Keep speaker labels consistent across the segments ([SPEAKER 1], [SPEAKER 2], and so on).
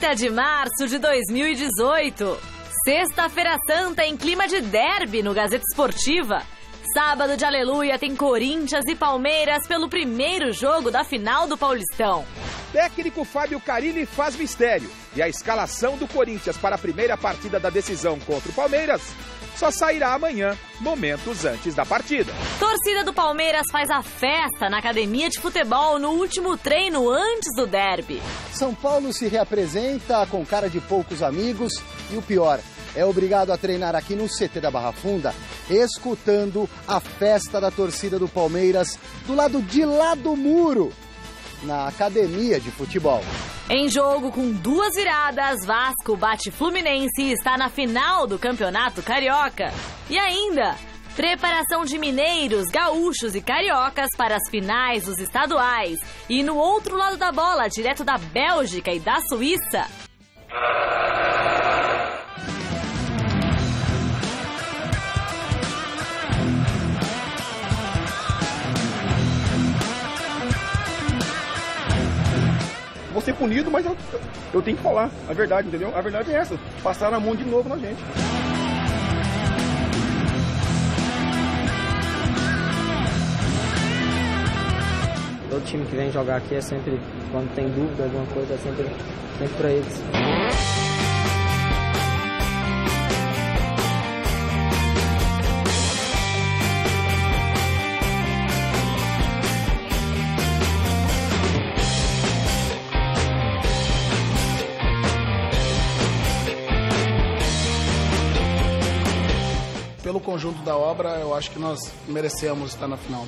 [SPEAKER 1] 1º de março de 2018. Sexta-feira Santa em clima de derby no Gazeta Esportiva. Sábado de Aleluia tem Corinthians e Palmeiras pelo primeiro jogo da final do Paulistão.
[SPEAKER 2] Técnico Fábio Carilli faz mistério e a escalação do Corinthians para a primeira partida da decisão contra o Palmeiras só sairá amanhã, momentos antes da partida.
[SPEAKER 1] Torcida do Palmeiras faz a festa na academia de futebol no último treino antes do derby.
[SPEAKER 3] São Paulo se reapresenta com cara de poucos amigos e o pior, é obrigado a treinar aqui no CT da Barra Funda, escutando a festa da torcida do Palmeiras do lado de lá do muro, na academia de futebol.
[SPEAKER 1] Em jogo com 2 viradas, Vasco bate Fluminense e está na final do Campeonato Carioca. E ainda, preparação de mineiros, gaúchos e cariocas para as finais dos estaduais. E no outro lado da bola, direto da Bélgica e da Suíça.
[SPEAKER 4] Vou ser punido, mas eu tenho que falar a verdade, entendeu? A verdade é essa, passaram a mão de novo na gente.
[SPEAKER 5] Todo time que vem jogar aqui é sempre, quando tem dúvida, alguma coisa, é sempre pra eles.
[SPEAKER 6] Pelo conjunto da obra, eu acho que nós merecemos estar na final.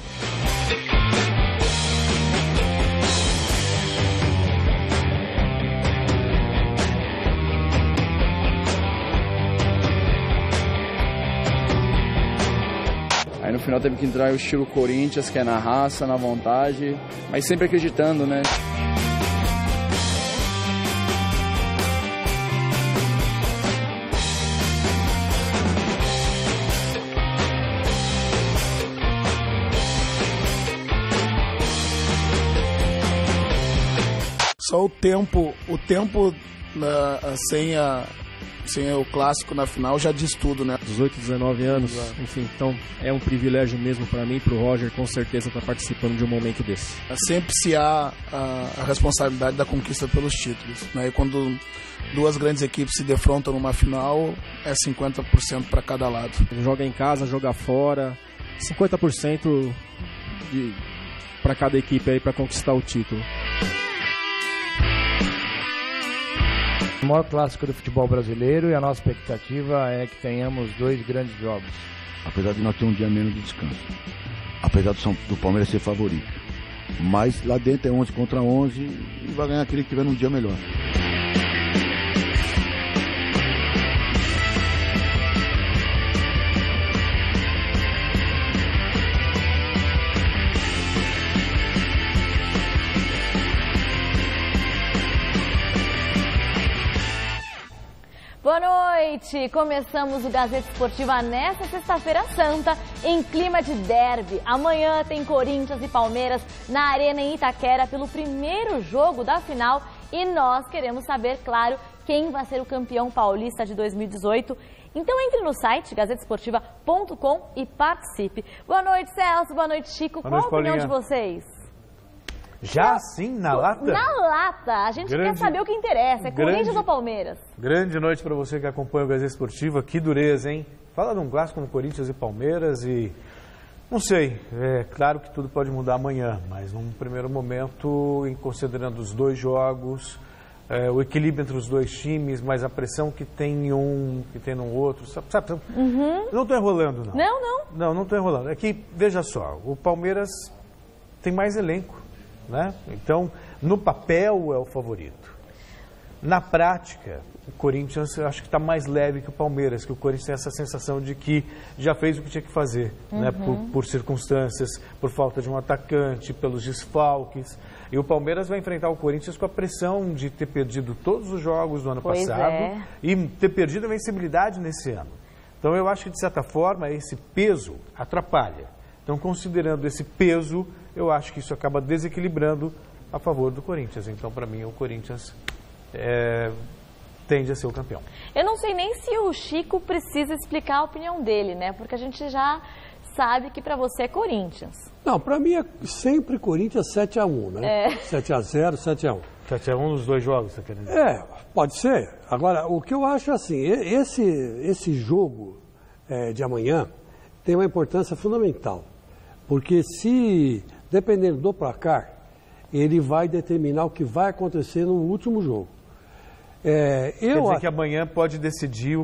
[SPEAKER 7] Aí no final teve que entrar o estilo Corinthians, que é na raça, na vontade, mas sempre acreditando, né?
[SPEAKER 6] Só o tempo sem o clássico na final já diz tudo, né?
[SPEAKER 8] 18, 19 anos, enfim, então é um privilégio mesmo para mim, para o Roger, com certeza estar participando de um momento desse.
[SPEAKER 6] Sempre se há a responsabilidade da conquista pelos títulos, né? E quando 2 grandes equipes se defrontam numa final, é 50% para cada lado.
[SPEAKER 8] Joga em casa, joga fora, 50% para cada equipe aí para conquistar o título.
[SPEAKER 9] O maior clássico do futebol brasileiro e a nossa expectativa é que tenhamos 2 grandes jogos.
[SPEAKER 10] Apesar de nós ter um dia menos de descanso, apesar do Palmeiras ser favorito, mas lá dentro é 11 contra 11 e vai ganhar aquele que tiver num dia melhor.
[SPEAKER 1] Boa noite! Começamos o Gazeta Esportiva nesta sexta-feira santa, em clima de derby. Amanhã tem Corinthians e Palmeiras na Arena em Itaquera pelo primeiro jogo da final. E nós queremos saber, claro, quem vai ser o campeão paulista de 2018. Então entre no site gazetesportiva.com e participe. Boa noite, Celso. Boa noite, Chico. Qual a opinião de vocês?
[SPEAKER 11] Já sim, na lata?
[SPEAKER 1] Na lata. A gente quer saber o que interessa. É Corinthians ou Palmeiras?
[SPEAKER 11] Grande noite para você que acompanha o Gazeta Esportiva. Que dureza, hein? Fala de um clássico como Corinthians e Palmeiras e... Não sei, é claro que tudo pode mudar amanhã, mas num primeiro momento, considerando os 2 jogos, o equilíbrio entre os 2 times, mas a pressão que tem em um, que tem no outro, sabe? Não estou enrolando, não. Não estou enrolando. É que, veja só, o Palmeiras tem mais elenco. Né? Então, no papel é o favorito. Na prática, o Corinthians eu acho que está mais leve que o Palmeiras, que o Corinthians tem essa sensação de que já fez o que tinha que fazer, né? Por circunstâncias, por falta de um atacante, pelos desfalques. E o Palmeiras vai enfrentar o Corinthians com a pressão de ter perdido todos os jogos do ano passado e ter perdido a vencibilidade nesse ano. Então eu acho que, de certa forma, esse peso atrapalha. Então, considerando esse peso, eu acho que isso acaba desequilibrando a favor do Corinthians. Então, para mim, o Corinthians tende a ser o campeão.
[SPEAKER 1] Eu não sei nem se o Chico precisa explicar a opinião dele, né? Porque a gente já sabe que para você é Corinthians.
[SPEAKER 12] Não, para mim é sempre Corinthians 7-1, né? 7-0, 7-1.
[SPEAKER 11] 7-1 nos 2 jogos, você quer dizer?
[SPEAKER 12] Pode ser. Agora, o que eu acho assim, esse jogo de amanhã tem uma importância fundamental. Porque se, dependendo do placar, ele vai determinar o que vai acontecer no último jogo.
[SPEAKER 11] Quer dizer que amanhã pode decidir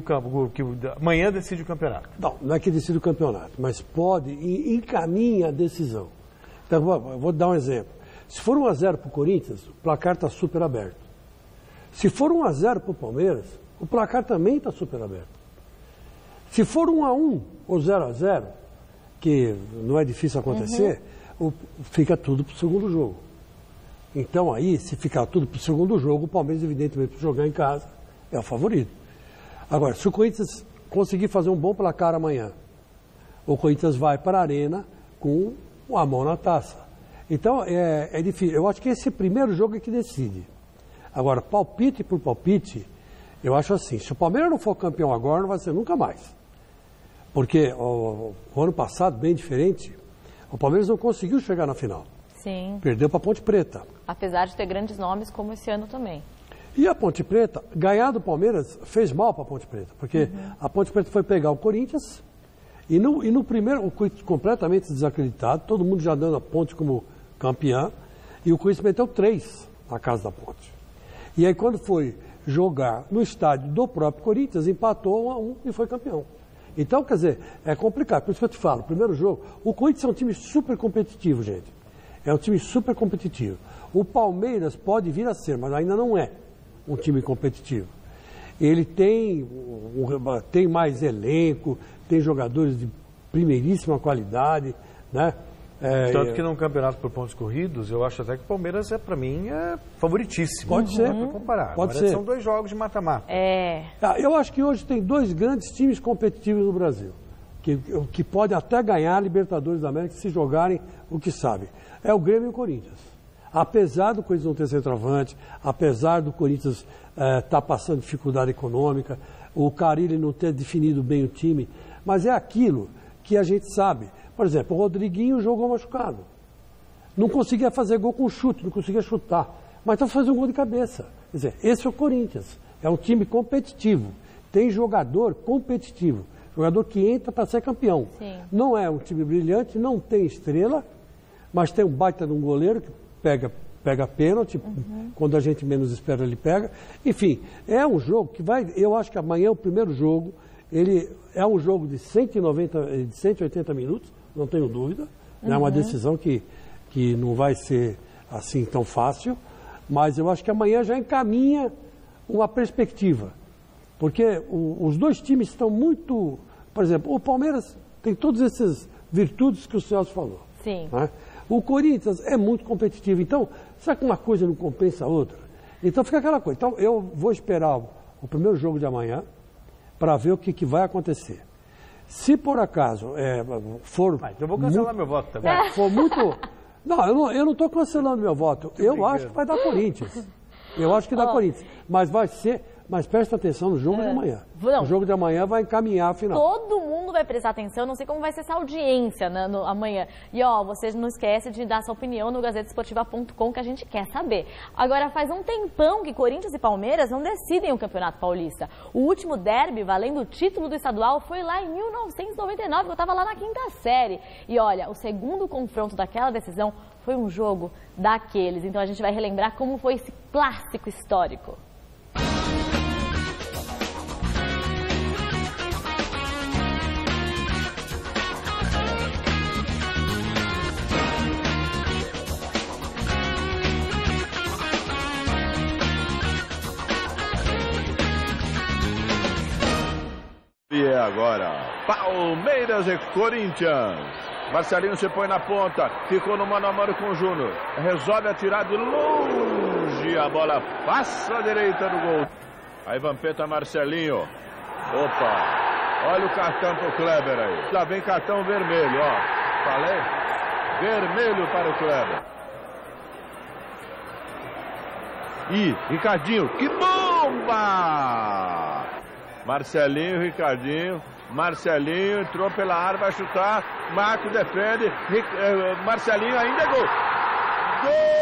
[SPEAKER 11] amanhã decide o campeonato.
[SPEAKER 12] Não é que decide o campeonato, mas pode e encaminha a decisão. Então, vou dar um exemplo. Se for 1-0 para o Corinthians, o placar está super aberto. Se for 1-0 para o Palmeiras, o placar também está super aberto. Se for 1-1 ou 0-0, que não é difícil acontecer, fica tudo para o segundo jogo. Então aí, se ficar tudo para o segundo jogo, o Palmeiras, evidentemente, para jogar em casa, é o favorito. Agora, se o Corinthians conseguir fazer um bom placar amanhã, o Corinthians vai para a Arena com a mão na taça. Então, é difícil. Eu acho que esse primeiro jogo é que decide. Agora, palpite por palpite, eu acho assim, se o Palmeiras não for campeão agora, não vai ser nunca mais. Porque o ano passado, bem diferente, o Palmeiras não conseguiu chegar na final.
[SPEAKER 1] Sim.
[SPEAKER 12] Perdeu para a Ponte Preta.
[SPEAKER 1] Apesar de ter grandes nomes como esse ano também.
[SPEAKER 12] E a Ponte Preta, ganhar do Palmeiras, fez mal para a Ponte Preta. Porque a Ponte Preta foi pegar o Corinthians e no primeiro, o Corinthians completamente desacreditado, todo mundo já dando a Ponte como campeã, e o Corinthians meteu 3 na casa da Ponte. E aí quando foi jogar no estádio do próprio Corinthians, empatou 1-1 e foi campeão. Então, quer dizer, é complicado. Por isso que eu te falo, primeiro jogo, o Corinthians é um time super competitivo, gente. É um time super competitivo. O Palmeiras pode vir a ser, mas ainda não é um time competitivo. Ele tem mais elenco, tem jogadores de primeiríssima qualidade, né?
[SPEAKER 11] Tanto que num campeonato por pontos corridos, eu acho até que o Palmeiras, para mim, é favoritíssimo.
[SPEAKER 12] Pode ser.
[SPEAKER 11] Para comparar.
[SPEAKER 12] Pode
[SPEAKER 11] Agora
[SPEAKER 12] ser.
[SPEAKER 11] São 2 jogos de mata-mata.
[SPEAKER 12] Eu acho que hoje tem 2 grandes times competitivos no Brasil, que podem até ganhar a Libertadores da América se jogarem o que sabem. É o Grêmio e o Corinthians. Apesar do Corinthians não ter centroavante, apesar do Corinthians estar passando dificuldade econômica, o Carille não ter definido bem o time, mas é aquilo que a gente sabe. Por exemplo, o Rodriguinho jogou machucado. Não conseguia fazer gol com chute, não conseguia chutar, mas está fazendo um gol de cabeça. Quer dizer, esse é o Corinthians. É um time competitivo. Tem jogador competitivo. Jogador que entra para ser campeão.
[SPEAKER 1] Sim.
[SPEAKER 12] Não é um time brilhante, não tem estrela, mas tem um baita de um goleiro que pega pênalti, quando a gente menos espera ele pega. Enfim, é um jogo que vai... Eu acho que amanhã, o primeiro jogo, ele é um jogo de 180 minutos, não tenho dúvida. É uma decisão que não vai ser assim tão fácil, mas eu acho que amanhã já encaminha uma perspectiva. Porque os 2 times estão muito... Por exemplo, o Palmeiras tem todas essas virtudes que o Celso falou.
[SPEAKER 1] Sim.
[SPEAKER 12] Né? O Corinthians é muito competitivo. Então, será que uma coisa não compensa a outra? Então fica aquela coisa. Então eu vou esperar o primeiro jogo de amanhã para ver o que vai acontecer. Se por acaso for...
[SPEAKER 11] eu vou cancelar meu voto também.
[SPEAKER 12] For muito... Não, eu não estou cancelando meu voto. Eu acho que vai dar Corinthians. Eu acho que dá Corinthians. Mas vai ser... Mas presta atenção no jogo de amanhã.
[SPEAKER 1] Não.
[SPEAKER 12] O jogo de amanhã vai encaminhar a final.
[SPEAKER 1] Todo mundo vai prestar atenção, não sei como vai ser essa audiência amanhã. E vocês não esquecem de dar sua opinião no gazetesportiva.com, que a gente quer saber. Agora, faz um tempão que Corinthians e Palmeiras não decidem o Campeonato Paulista. O último derby, valendo o título do estadual, foi lá em 1999, eu estava lá na 5ª série. E olha, o segundo confronto daquela decisão foi um jogo daqueles. Então a gente vai relembrar como foi esse clássico histórico.
[SPEAKER 13] E é agora, Palmeiras e Corinthians. Marcelinho se põe na ponta, ficou no mano a mano com o Júnior. Resolve atirar de longe, a bola passa à direita do gol. Aí Vampeta Marcelinho. Opa, olha o cartão pro Kleber aí. Já vem cartão vermelho, ó. Falei? Vermelho para o Kleber. E Ricardinho, que bomba! Marcelinho, Ricardinho. Marcelinho entrou pela área, vai chutar. Marco defende. Marcelinho ainda é gol. Gol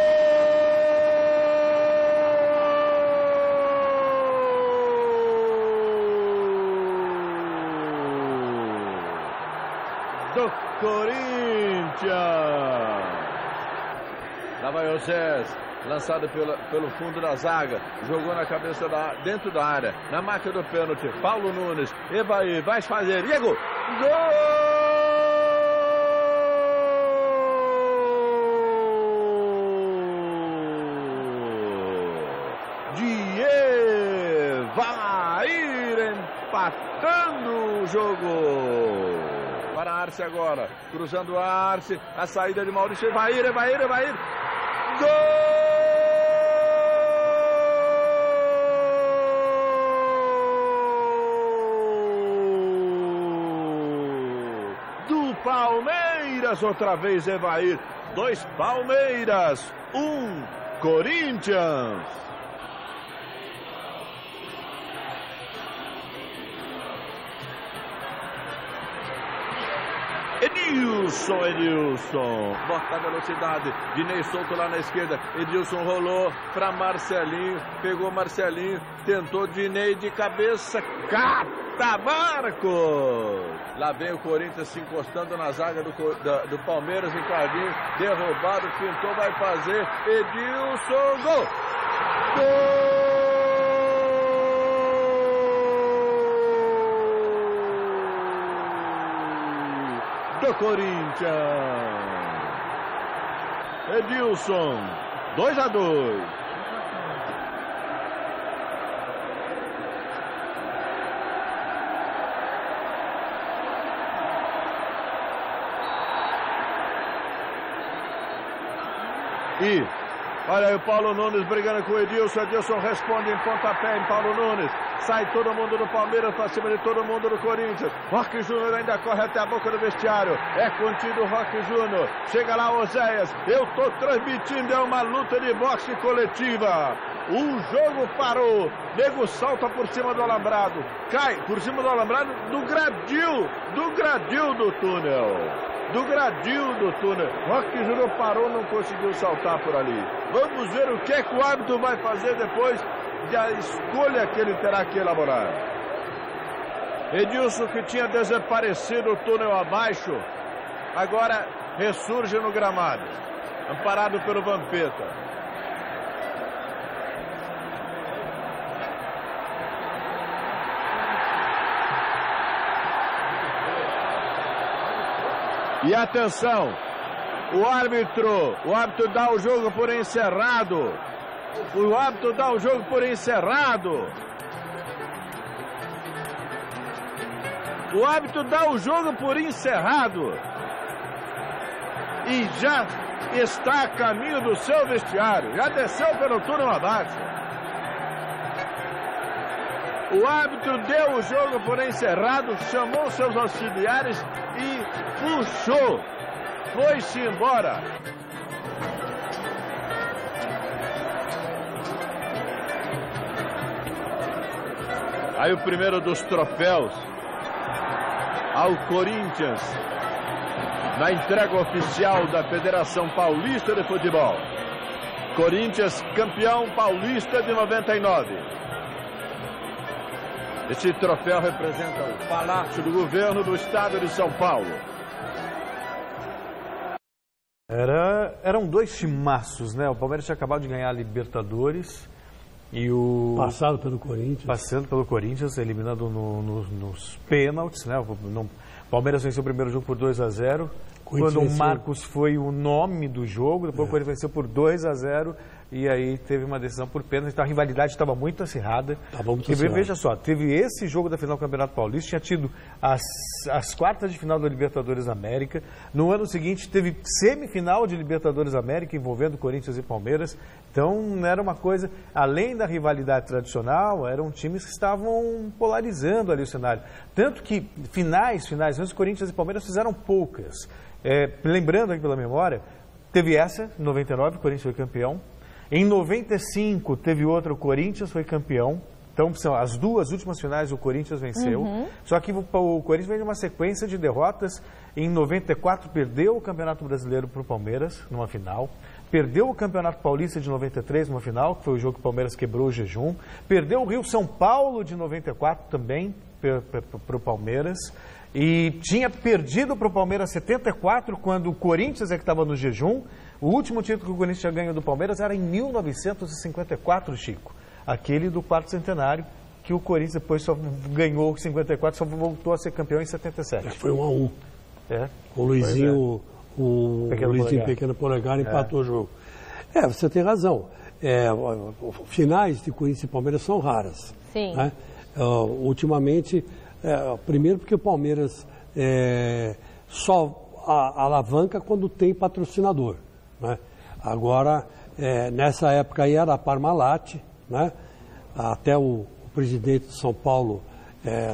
[SPEAKER 13] do Corinthians. Lá vai o Zés, lançado pelo fundo da zaga, jogou na cabeça dentro da área, na marca do pênalti, Paulo Nunes, Evair, vai fazer, e é gol! Gol! De Evair, empatando o jogo! Para a Arce agora, cruzando a Arce, a saída de Maurício, Evair! Gol do Palmeiras, outra vez Evair. 2 Palmeiras, 1 Corinthians. Edilson, bota a velocidade, Dinei solto lá na esquerda, Edilson rolou para Marcelinho, pegou Marcelinho, tentou Dinei de cabeça, cata Marcos! Lá vem o Corinthians se encostando na zaga do Palmeiras, Ricardinho, derrubado, pintou, vai fazer, Edilson, gol! Gol! Do Corinthians. Edilson, 2-2. E olha aí o Paulo Nunes brigando com o Edilson. Edilson responde em pontapé em Paulo Nunes. Sai todo mundo do Palmeiras para cima de todo mundo do Corinthians. Roque Júnior ainda corre até a boca do vestiário. É contido o Roque Júnior. Chega lá o Oséias. Eu tô transmitindo, é uma luta de boxe coletiva. O jogo parou. Nego salta por cima do alambrado. Cai por cima do alambrado do gradil do túnel. Roque Júnior parou, não conseguiu saltar por ali. Vamos ver o que é que o árbitro vai fazer depois da escolha que ele terá que elaborar. Edilson, que tinha desaparecido o túnel abaixo, agora ressurge no gramado, amparado pelo Vampeta. E atenção, o árbitro dá o jogo por encerrado. O árbitro dá o jogo por encerrado. O árbitro dá o jogo por encerrado. E já está a caminho do seu vestiário. Já desceu pelo túnel abaixo. O árbitro deu o jogo por encerrado, chamou seus auxiliares e puxou. Foi-se embora. Aí o primeiro dos troféus ao Corinthians na entrega oficial da Federação Paulista de Futebol. Corinthians campeão paulista de 99. Esse troféu representa o Palácio do Governo do Estado de São Paulo.
[SPEAKER 11] Eram 2 timaços, né? O Palmeiras tinha acabado de ganhar a Libertadores. E
[SPEAKER 12] passado pelo Corinthians.
[SPEAKER 11] Passando pelo Corinthians, eliminando nos pênaltis, né? O Palmeiras venceu o primeiro jogo por 2-0. Quando o Marcos foi o nome do jogo, depois o Corinthians venceu por 2-0. E aí teve uma decisão por pênalti. Então a rivalidade estava muito acirrada. Veja só, teve esse jogo da final do Campeonato Paulista, tinha tido as quartas de final da Libertadores América. No ano seguinte teve semifinal de Libertadores América envolvendo Corinthians e Palmeiras. Então era uma coisa, além da rivalidade tradicional, eram times que estavam polarizando ali o cenário. Tanto que finais, antes Corinthians e Palmeiras fizeram poucas. Lembrando aqui pela memória, teve essa, em 99, o Corinthians foi campeão. Em 95 teve outro, o Corinthians foi campeão. Então, são as duas últimas finais o Corinthians venceu. Só que o Corinthians vem de uma sequência de derrotas. Em 94 perdeu o Campeonato Brasileiro para o Palmeiras, numa final. Perdeu o Campeonato Paulista de 93 numa final, que foi o jogo que o Palmeiras quebrou o jejum. Perdeu o Rio-São Paulo de 94 também para o Palmeiras. E tinha perdido para o Palmeiras 74, quando o Corinthians é que estava no jejum. O último título que o Corinthians tinha ganho do Palmeiras era em 1954, Chico. Aquele do quarto centenário, que o Corinthians depois só ganhou em 54, só voltou a ser campeão em 77.
[SPEAKER 12] Foi 1-1. O Luizinho, o Luizinho Pequeno Polegar empatou o jogo. Você tem razão. Finais de Corinthians e Palmeiras são raras.
[SPEAKER 1] Sim.
[SPEAKER 12] Né? Ultimamente, primeiro porque o Palmeiras só alavanca quando tem patrocinador. Né? Agora, nessa época aí era a Parmalat, né? Até o presidente de São Paulo,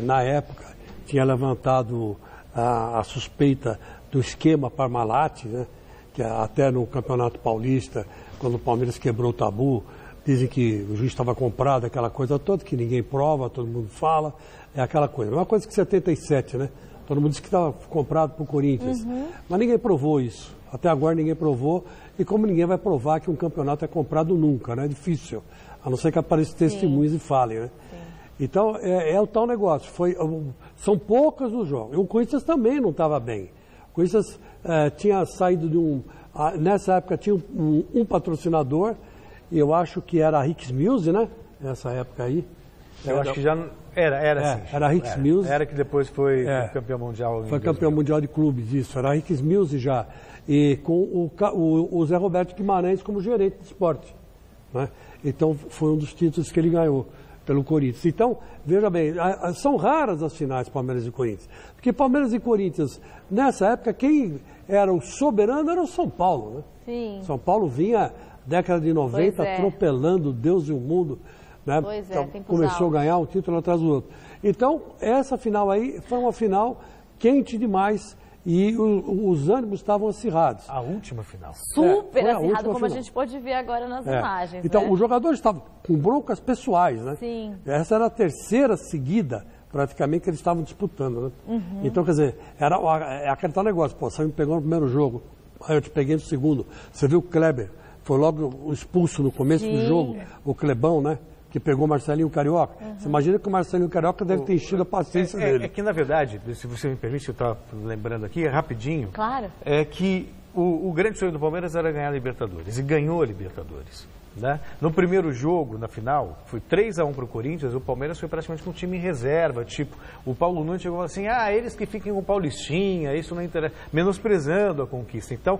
[SPEAKER 12] na época, tinha levantado a suspeita do esquema Parmalat, né? Que até no Campeonato Paulista, quando o Palmeiras quebrou o tabu, dizem que o juiz estava comprado, aquela coisa toda, que ninguém prova, todo mundo fala, é aquela coisa. Uma coisa que 77, né? Todo mundo disse que estava comprado para o Corinthians, mas ninguém provou isso. Até agora ninguém provou, e como ninguém vai provar que um campeonato é comprado nunca, né? É difícil, a não ser que apareçam testemunhos e falem, né? Então, é o tal negócio. São poucos os jogos. E o Corinthians também não estava bem. O Corinthians tinha saído de um... Nessa época tinha um patrocinador, e eu acho que era a Hicks Mills, né? Nessa época aí.
[SPEAKER 11] Eu acho que já... Era sim.
[SPEAKER 12] Era a Hicks Mills.
[SPEAKER 11] Era que depois foi campeão mundial.
[SPEAKER 12] Foi campeão mundial de clubes, isso. Era a Hicks Mills já. E com o Zé Roberto Guimarães como gerente de esporte. Né? Então, foi um dos títulos que ele ganhou pelo Corinthians. Então, veja bem, são raras as finais Palmeiras e Corinthians. Porque Palmeiras e Corinthians, nessa época, quem era o soberano era o São Paulo. Né?
[SPEAKER 1] Sim.
[SPEAKER 12] São Paulo vinha, década de 90, atropelando Deus e o mundo. Né? Então, começou a ganhar um título atrás do outro. Então, essa final aí foi uma final quente demais. E os ânimos estavam acirrados.
[SPEAKER 11] A última final.
[SPEAKER 1] Super acirrado, como a gente pode ver agora nas imagens.
[SPEAKER 12] Então,
[SPEAKER 1] né?
[SPEAKER 12] Os jogadores estavam com broncas pessoais, né?
[SPEAKER 1] Sim.
[SPEAKER 12] Essa era a terceira seguida, praticamente, que eles estavam disputando, né? Então, quer dizer, era aquele tal negócio. Pô, você me pegou no primeiro jogo, aí eu te peguei no segundo. Você viu o Kleber, foi logo expulso no começo do jogo, o Clebão, né? Que pegou o Marcelinho Carioca. Você imagina que o Marcelinho Carioca deve ter enchido a paciência dele.
[SPEAKER 11] É que, na verdade, se você me permite, eu estava lembrando aqui, rapidinho.
[SPEAKER 1] Claro.
[SPEAKER 11] É que o grande sonho do Palmeiras era ganhar a Libertadores. E ganhou a Libertadores. Né? No primeiro jogo, na final, foi 3-1 para o Corinthians. O Palmeiras foi praticamente com um time em reserva. Tipo, o Paulo Nunes chegou assim, eles que fiquem com o Paulistinha, isso não interessa. Menosprezando a conquista. Então,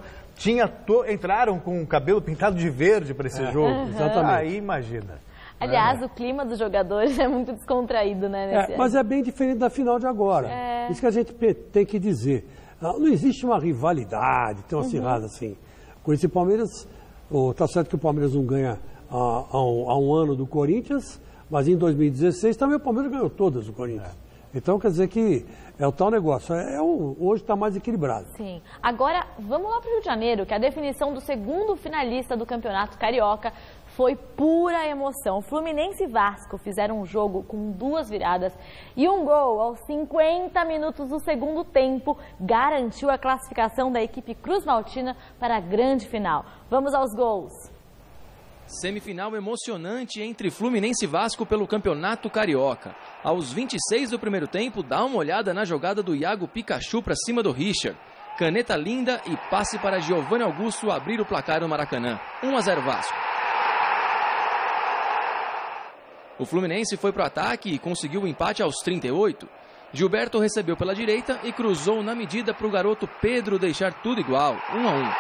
[SPEAKER 11] entraram com o cabelo pintado de verde para esse jogo.
[SPEAKER 12] Exatamente.
[SPEAKER 11] Aí, imagina.
[SPEAKER 1] Aliás, o clima dos jogadores é muito descontraído, né?
[SPEAKER 12] Mas é bem diferente da final de agora. Isso que a gente tem que dizer. Não existe uma rivalidade tão acirrada assim. Com esse Palmeiras, tá certo que o Palmeiras não ganha há um ano do Corinthians, mas em 2016 também o Palmeiras ganhou todas do Corinthians. Então quer dizer que é o tal negócio. Hoje está mais equilibrado.
[SPEAKER 1] Sim. Agora, vamos lá para o Rio de Janeiro, que a definição do segundo finalista do Campeonato Carioca foi pura emoção. Fluminense e Vasco fizeram um jogo com 2 viradas e um gol aos 50 minutos do segundo tempo garantiu a classificação da equipe cruzmaltina para a grande final. Vamos aos gols.
[SPEAKER 14] Semifinal emocionante entre Fluminense e Vasco pelo Campeonato Carioca. Aos 26 do primeiro tempo, dá uma olhada na jogada do Iago Pikachu para cima do Richard. Caneta linda e passe para Giovanni Augusto abrir o placar no Maracanã. 1-0 Vasco. O Fluminense foi para o ataque e conseguiu o empate aos 38. Gilberto recebeu pela direita e cruzou na medida para o garoto Pedro deixar tudo igual, 1-1.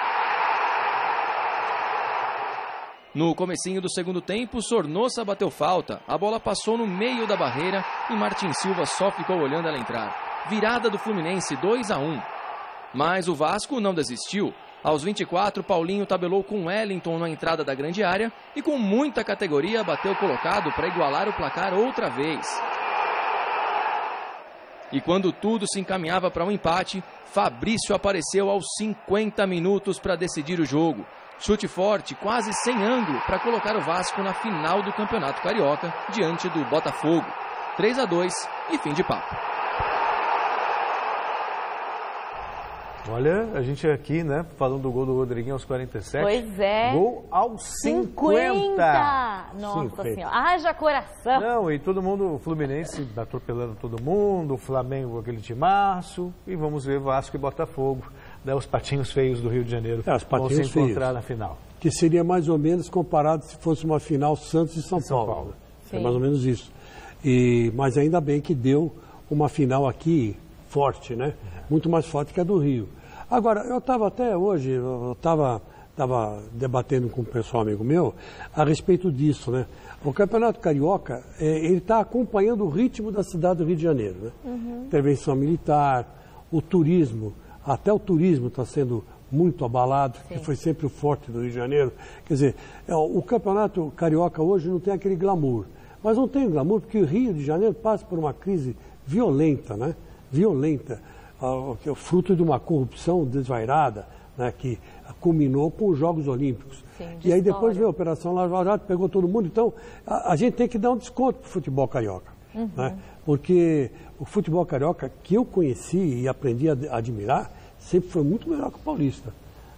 [SPEAKER 14] No comecinho do segundo tempo, Sornosa bateu falta. A bola passou no meio da barreira e Martin Silva só ficou olhando ela entrar. Virada do Fluminense, 2-1. Mas o Vasco não desistiu. Aos 24, Paulinho tabelou com Wellington na entrada da grande área e com muita categoria bateu colocado para igualar o placar outra vez. E quando tudo se encaminhava para um empate, Fabrício apareceu aos 50 minutos para decidir o jogo. Chute forte, quase sem ângulo, para colocar o Vasco na final do Campeonato Carioca, diante do Botafogo. 3-2 e fim de papo.
[SPEAKER 11] Olha, a gente aqui, né, falando do gol do Rodriguinho aos 47.
[SPEAKER 1] Pois é.
[SPEAKER 11] Gol aos 50.
[SPEAKER 1] Nossa
[SPEAKER 11] 50.
[SPEAKER 1] Senhora, haja coração.
[SPEAKER 11] Não, e todo mundo, o Fluminense atropelando todo mundo, o Flamengo aquele timaço, e vamos ver Vasco e Botafogo, né, os patinhos feios do Rio de Janeiro,
[SPEAKER 12] os patinhos
[SPEAKER 11] vão se encontrar
[SPEAKER 12] feios,
[SPEAKER 11] na final.
[SPEAKER 12] Que seria mais ou menos comparado se fosse uma final Santos e São Paulo. É mais ou menos isso. Mas ainda bem que deu uma final aqui forte, né? Muito mais forte que a do Rio. Agora, eu estava até hoje, eu estava debatendo com um pessoal amigo meu a respeito disso, né? O Campeonato Carioca, ele está acompanhando o ritmo da cidade do Rio de Janeiro, né? Intervenção militar, o turismo, até o turismo está sendo muito abalado, que foi sempre o forte do Rio de Janeiro. Quer dizer, o Campeonato Carioca hoje não tem aquele glamour. Mas não tem glamour porque o Rio de Janeiro passa por uma crise violenta, né? Violenta. Que é o fruto de uma corrupção desvairada, né, que culminou com os Jogos Olímpicos. E aí depois veio a Operação Lava Jato, pegou todo mundo. Então, a gente tem que dar um desconto para o futebol carioca. Né? Porque o futebol carioca que eu conheci e aprendi a admirar, sempre foi muito melhor que o paulista.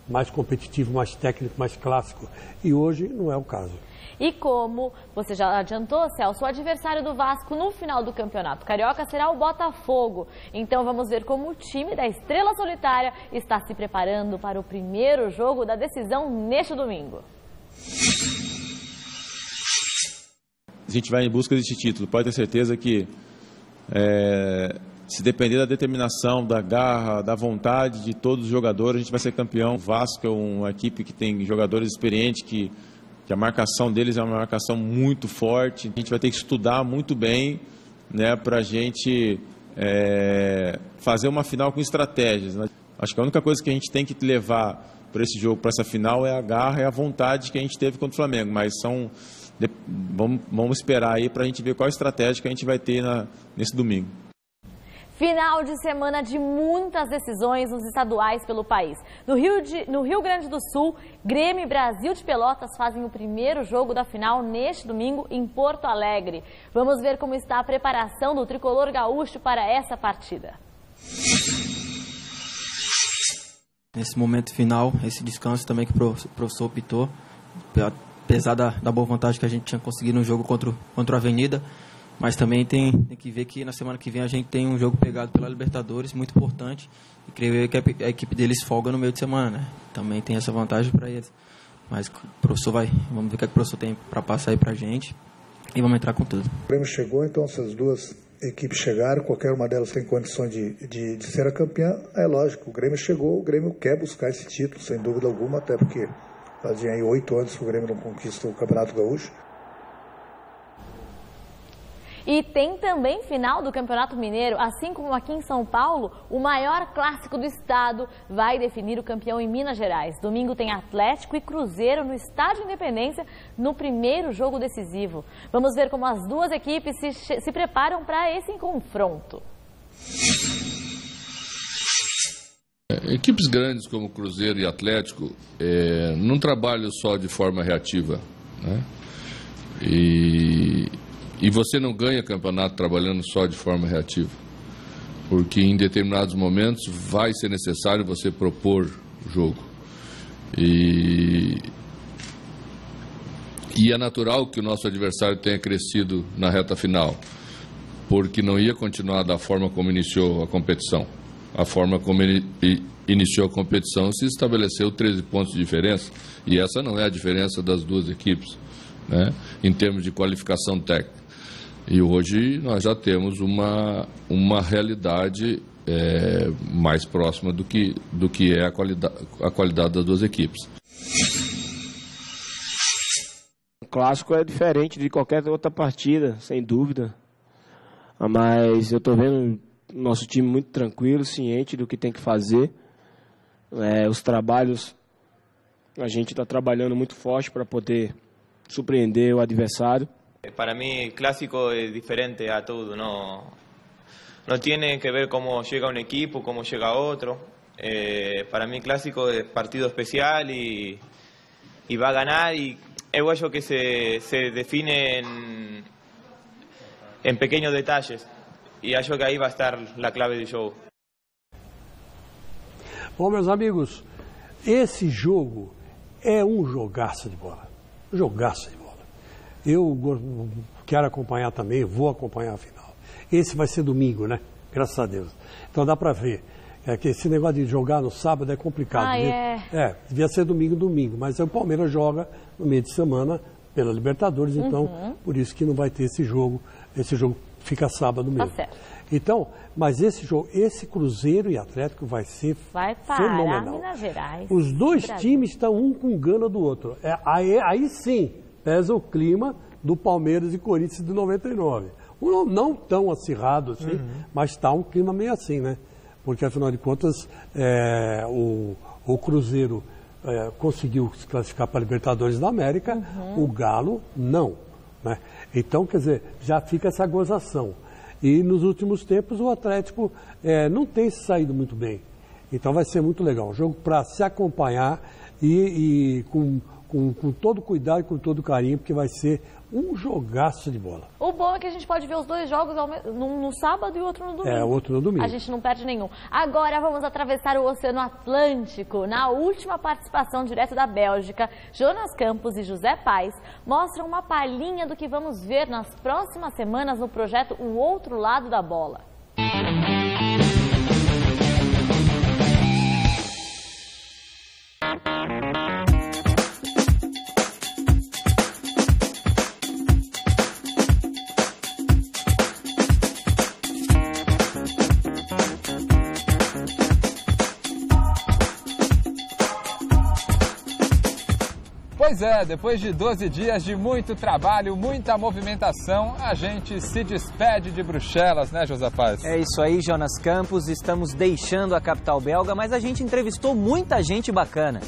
[SPEAKER 12] Mais competitivo, mais técnico, mais clássico. E hoje não é o caso.
[SPEAKER 1] E como você já adiantou, Celso, o adversário do Vasco no final do Campeonato Carioca será o Botafogo. Então vamos ver como o time da Estrela Solitária está se preparando para o primeiro jogo da decisão neste domingo.
[SPEAKER 15] A gente vai em busca desse título. Pode ter certeza que, se depender da determinação, da garra, da vontade de todos os jogadores, a gente vai ser campeão. O Vasco é uma equipe que tem jogadores experientes, que a marcação deles é uma marcação muito forte. A gente vai ter que estudar muito bem, né, para a gente fazer uma final com estratégias, né? Acho que a única coisa que a gente tem que levar para esse jogo, para essa final, é a garra e a vontade que a gente teve contra o Flamengo. Mas vamos esperar aí para a gente ver qual estratégia que a gente vai ter nesse domingo.
[SPEAKER 1] Final de semana de muitas decisões nos estaduais pelo país. No Rio Grande do Sul, Grêmio e Brasil de Pelotas fazem o primeiro jogo da final neste domingo em Porto Alegre. Vamos ver como está a preparação do tricolor gaúcho para essa partida.
[SPEAKER 5] Nesse momento final, esse descanso também que o professor optou, apesar da boa vontade que a gente tinha conseguido no jogo contra a Avenida, mas também tem que ver que na semana que vem a gente tem um jogo pegado pela Libertadores, muito importante, e creio que a equipe deles folga no meio de semana, né? Também tem essa vantagem para eles. Mas o professor vamos ver o que o professor tem para passar aí para a gente, e vamos entrar com tudo.
[SPEAKER 16] O Grêmio chegou, então essas duas equipes chegaram, qualquer uma delas tem condições de ser a campeã. É lógico, o Grêmio chegou, o Grêmio quer buscar esse título, sem dúvida alguma, até porque fazia aí 8 anos que o Grêmio não conquista o Campeonato Gaúcho.
[SPEAKER 1] E tem também final do Campeonato Mineiro, assim como aqui em São Paulo, o maior clássico do estado vai definir o campeão em Minas Gerais. Domingo tem Atlético e Cruzeiro no Estádio Independência no primeiro jogo decisivo. Vamos ver como as duas equipes se preparam para esse confronto.
[SPEAKER 17] Equipes grandes como Cruzeiro e Atlético não trabalham só de forma reativa, né? E você não ganha campeonato trabalhando só de forma reativa, porque em determinados momentos vai ser necessário você propor o jogo. E é natural que o nosso adversário tenha crescido na reta final, porque não ia continuar da forma como iniciou a competição. A forma como ele iniciou a competição se estabeleceu 13 pontos de diferença, e essa não é a diferença das duas equipes, né, em termos de qualificação técnica. E hoje nós já temos uma realidade mais próxima do que é a qualidade das duas equipes.
[SPEAKER 18] O clássico é diferente de qualquer outra partida, sem dúvida. Mas eu estou vendo o nosso time muito tranquilo, ciente do que tem que fazer. Os trabalhos, a gente está trabalhando muito forte para poder surpreender o adversário.
[SPEAKER 19] Para mí clásico es diferente a todo, no tiene que ver cómo llega un equipo, cómo llega otro. Para mí clásico es partido especial y y va a ganar, y eu acho que se define en pequeños detalles, y acho que ahí va a estar la clave do jogo.
[SPEAKER 12] Bom, meus amigos, esse jogo é um jogaço de bola. Jogaço de bola. Eu quero acompanhar também, vou acompanhar a final. Esse vai ser domingo, né? Graças a Deus. Então dá para ver. Que esse negócio de jogar no sábado é complicado. Devia ser domingo, mas o Palmeiras joga no meio de semana pela Libertadores, então por isso que não vai ter esse jogo fica sábado mesmo.
[SPEAKER 1] Tá certo.
[SPEAKER 12] Então, mas esse jogo, esse Cruzeiro e Atlético vai ser fenomenal.
[SPEAKER 1] Minas Gerais.
[SPEAKER 12] Os dois times estão um com gana do outro. Aí sim, pesa o clima do Palmeiras e Corinthians de 99. Não tão acirrado assim, mas está um clima meio assim, né? Porque, afinal de contas, o Cruzeiro conseguiu se classificar para a Libertadores da América, o Galo não. Né? Então, quer dizer, já fica essa gozação. E nos últimos tempos o Atlético não tem saído muito bem. Então vai ser muito legal. Um jogo para se acompanhar e com todo cuidado e com todo carinho, porque vai ser um jogaço de bola.
[SPEAKER 1] O bom é que a gente pode ver os dois jogos no sábado e o outro no domingo.
[SPEAKER 12] Outro no domingo.
[SPEAKER 1] A gente não perde nenhum. Agora vamos atravessar o Oceano Atlântico. Na última participação direto da Bélgica, Jonas Campos e José Paes mostram uma palhinha do que vamos ver nas próximas semanas no projeto O Outro Lado da Bola.
[SPEAKER 20] Pois é, depois de 12 dias de muito trabalho, muita movimentação, a gente se despede de Bruxelas, né, José Paz?
[SPEAKER 21] É isso aí, Jonas Campos, estamos deixando a capital belga, mas a gente entrevistou muita gente bacana.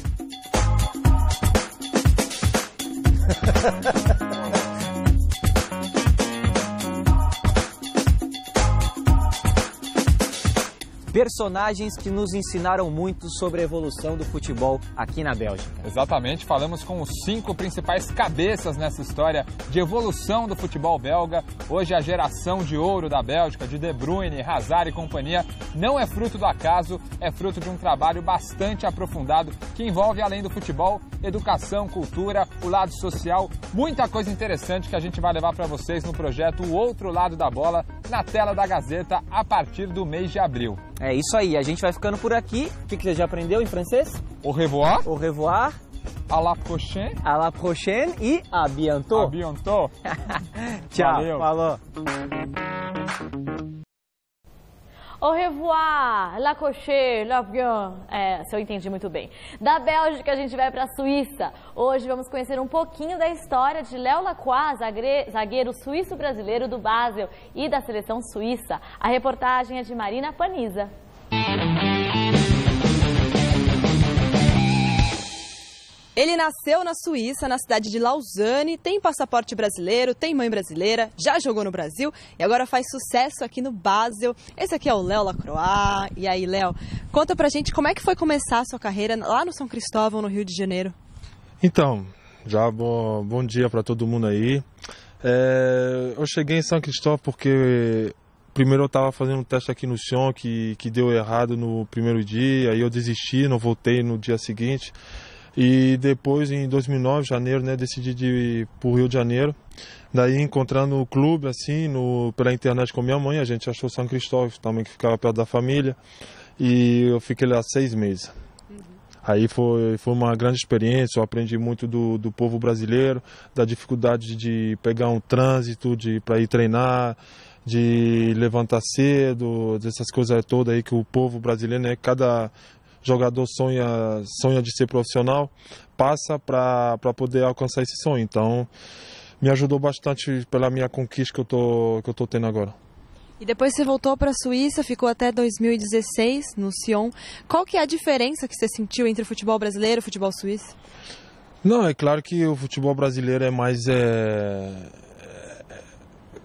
[SPEAKER 21] Personagens que nos ensinaram muito sobre a evolução do futebol aqui na Bélgica.
[SPEAKER 20] Exatamente, falamos com os 5 principais cabeças nessa história de evolução do futebol belga. Hoje a geração de ouro da Bélgica, de De Bruyne, Hazard e companhia, não é fruto do acaso, é fruto de um trabalho bastante aprofundado que envolve, além do futebol, educação, cultura, o lado social, muita coisa interessante que a gente vai levar para vocês no projeto O Outro Lado da Bola, na tela da Gazeta, a partir do mês de abril.
[SPEAKER 21] É isso aí, a gente vai ficando por aqui. O que você já aprendeu em francês?
[SPEAKER 20] Au revoir.
[SPEAKER 21] Au revoir.
[SPEAKER 20] À la prochaine.
[SPEAKER 21] À la prochaine e à bientôt.
[SPEAKER 20] À bientôt.
[SPEAKER 21] Tchau,
[SPEAKER 20] valeu.
[SPEAKER 21] Falou.
[SPEAKER 1] Au revoir, la cocher, l'avion. Se eu entendi muito bem. Da Bélgica a gente vai para a Suíça. Hoje vamos conhecer um pouquinho da história de Léo Lacroix, zagueiro suíço-brasileiro do Basel e da seleção suíça. A reportagem é de Marina Paniza.
[SPEAKER 22] Ele nasceu na Suíça, na cidade de Lausanne, tem passaporte brasileiro, tem mãe brasileira, já jogou no Brasil e agora faz sucesso aqui no Basel. Esse aqui é o Léo Lacroix. E aí, Léo, conta pra gente como é que foi começar a sua carreira lá no São Cristóvão, no Rio de Janeiro.
[SPEAKER 23] Então, já bom dia para todo mundo aí. Eu cheguei em São Cristóvão porque primeiro eu estava fazendo um teste aqui no Sion que deu errado no primeiro dia, aí eu desisti, não voltei no dia seguinte. E depois, em 2009, janeiro, né, decidi ir para o Rio de Janeiro. Daí, encontrando o clube, assim, pela internet com minha mãe, a gente achou São Cristóvão, também que ficava perto da família. E eu fiquei lá 6 meses. Aí foi uma grande experiência, eu aprendi muito do povo brasileiro, da dificuldade de pegar um trânsito, para ir treinar, de levantar cedo, dessas coisas todas aí que o povo brasileiro, né, cada jogador sonha de ser profissional, passa para poder alcançar esse sonho. Então, me ajudou bastante pela minha conquista que eu tô tendo agora.
[SPEAKER 22] E depois você voltou para a Suíça, ficou até 2016 no Sion. Qual que é a diferença que você sentiu entre o futebol brasileiro e o futebol suíço?
[SPEAKER 23] Não, é claro que o futebol brasileiro é mais...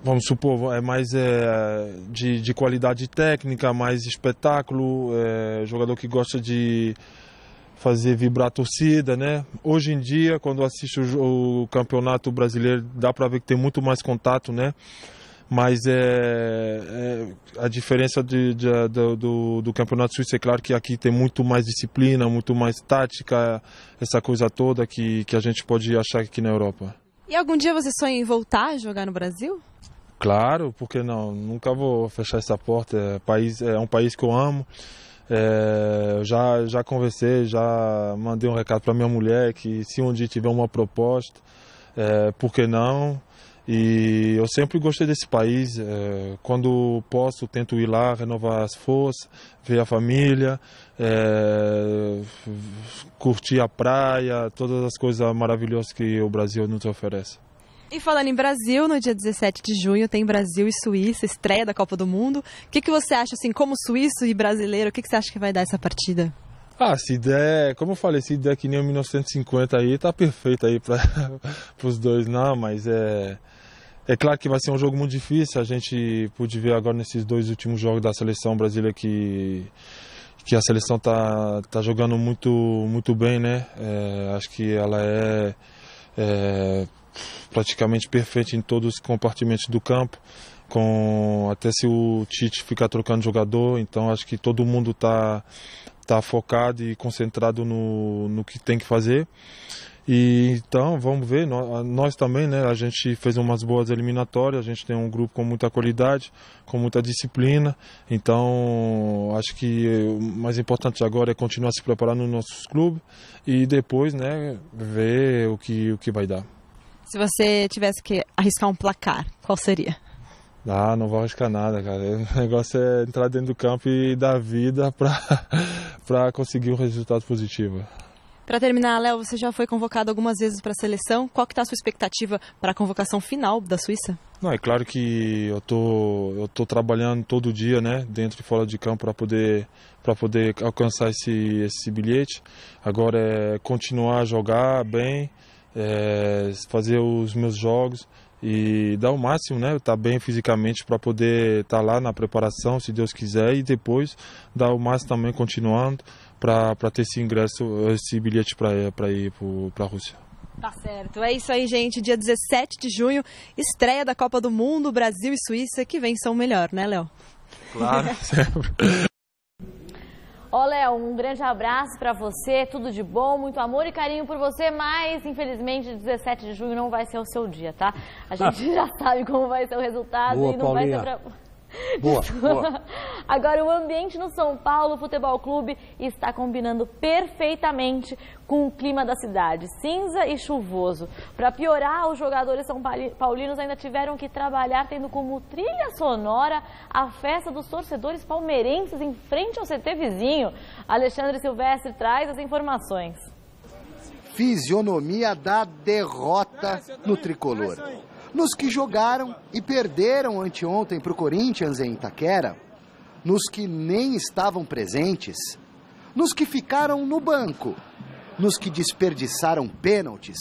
[SPEAKER 23] vamos supor, é mais de qualidade técnica, mais espetáculo, jogador que gosta de fazer vibrar a torcida, né? Hoje em dia, quando assisto o Campeonato Brasileiro, dá para ver que tem muito mais contato, né? Mas a diferença do Campeonato Suíço é claro que aqui tem muito mais disciplina, muito mais tática, essa coisa toda que a gente pode achar aqui na Europa.
[SPEAKER 22] E algum dia você sonha em voltar a jogar no Brasil?
[SPEAKER 23] Claro, porque não? Nunca vou fechar essa porta. É um país que eu amo. Já conversei, já mandei um recado para minha mulher que se um dia tiver uma proposta, por que não? E eu sempre gostei desse país. Quando posso, tento ir lá, renovar as forças, ver a família, curtir a praia, todas as coisas maravilhosas que o Brasil nos oferece.
[SPEAKER 22] E falando em Brasil, no dia 17 de junho tem Brasil e Suíça, estreia da Copa do Mundo. O que você acha, assim, como suíço e brasileiro, o que você acha que vai dar essa partida?
[SPEAKER 23] Se der, como eu falei, se der que nem o 1950 aí, tá perfeito aí para os dois, não, mas é claro que vai ser um jogo muito difícil. A gente pôde ver agora nesses 2 últimos jogos da seleção brasileira que a seleção tá jogando muito bem, né? Acho que ela é praticamente perfeita em todos os compartimentos do campo, até se o Tite ficar trocando jogador, então acho que todo mundo tá focado e concentrado no que tem que fazer. E então vamos ver, nós também, né? A gente fez umas boas eliminatórias, a gente tem um grupo com muita qualidade, com muita disciplina, então acho que o mais importante agora é continuar se preparando nos nossos clubes e depois, né, ver o que vai dar.
[SPEAKER 22] Se você tivesse que arriscar um placar, qual seria?
[SPEAKER 23] Não vou arriscar nada, cara. O negócio é entrar dentro do campo e dar vida para conseguir um resultado positivo.
[SPEAKER 22] Para terminar, Léo, você já foi convocado algumas vezes para a seleção. Qual que está a sua expectativa para a convocação final da Suíça? É
[SPEAKER 23] claro que eu tô trabalhando todo dia, né, dentro e fora de campo para poder alcançar esse bilhete. Agora é continuar a jogar bem, fazer os meus jogos e dar o máximo, né? Estar bem fisicamente para poder estar lá na preparação, se Deus quiser, e depois dar o máximo também continuando para ter esse ingresso, esse bilhete para ir para a Rússia.
[SPEAKER 22] Tá certo, é isso aí, gente. Dia 17 de junho, estreia da Copa do Mundo, Brasil e Suíça, que vençam o melhor, né, Léo?
[SPEAKER 23] Claro, sempre.
[SPEAKER 1] Ó, Léo, um grande abraço para você, tudo de bom, muito amor e carinho por você, mas infelizmente 17 de junho não vai ser o seu dia, tá? A gente já sabe como vai ser o resultado.
[SPEAKER 12] Boa,
[SPEAKER 1] e não
[SPEAKER 12] Paulinha.
[SPEAKER 1] vai ser pra...
[SPEAKER 12] Boa.
[SPEAKER 1] Agora, o ambiente no São Paulo Futebol Clube está combinando perfeitamente com o clima da cidade, cinza e chuvoso. Para piorar, os jogadores são paulinos ainda tiveram que trabalhar tendo como trilha sonora a festa dos torcedores palmeirenses em frente ao CT vizinho. Alexandre Silvestre traz as informações.
[SPEAKER 2] Fisionomia da derrota no tricolor. Nos que jogaram e perderam anteontem para o Corinthians em Itaquera, nos que nem estavam presentes, nos que ficaram no banco, nos que desperdiçaram pênaltis,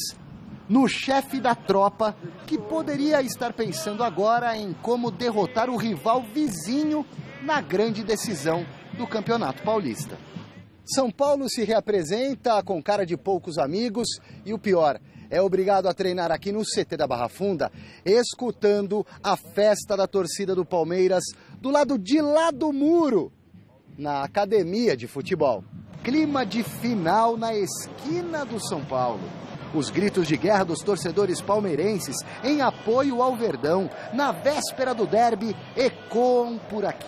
[SPEAKER 2] no chefe da tropa que poderia estar pensando agora em como derrotar o rival vizinho na grande decisão do Campeonato Paulista. São Paulo se reapresenta com cara de poucos amigos e o pior, é obrigado a treinar aqui no CT da Barra Funda, escutando a festa da torcida do Palmeiras do lado de lá do muro, na academia de futebol. Clima de final na esquina do São Paulo. Os gritos de guerra dos torcedores palmeirenses em apoio ao Verdão, na véspera do derby, ecoam por aqui.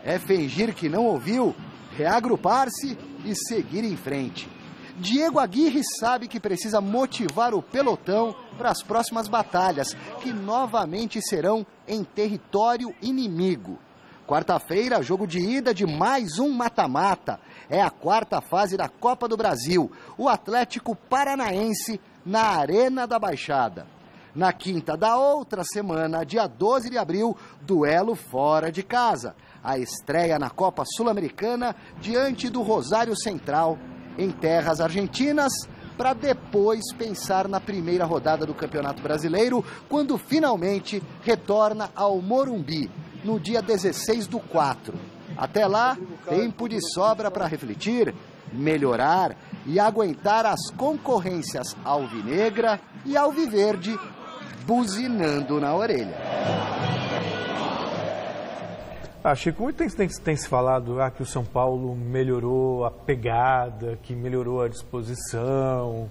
[SPEAKER 2] É fingir que não ouviu, reagrupar-se e seguir em frente. Diego Aguirre sabe que precisa motivar o pelotão para as próximas batalhas, que novamente serão em território inimigo. Quarta-feira, jogo de ida de mais um mata-mata. É a quarta fase da Copa do Brasil. O Atlético Paranaense na Arena da Baixada. Na quinta da outra semana, dia 12 de abril, duelo fora de casa. A estreia na Copa Sul-Americana diante do Rosário Central, em terras argentinas, para depois pensar na primeira rodada do Campeonato Brasileiro, quando finalmente retorna ao Morumbi, no dia 16/4. Até lá, tempo de sobra para refletir, melhorar e aguentar as concorrências alvinegra e alviverde buzinando na orelha.
[SPEAKER 11] Chico, muito tem se falado que o São Paulo melhorou a pegada, que melhorou a disposição.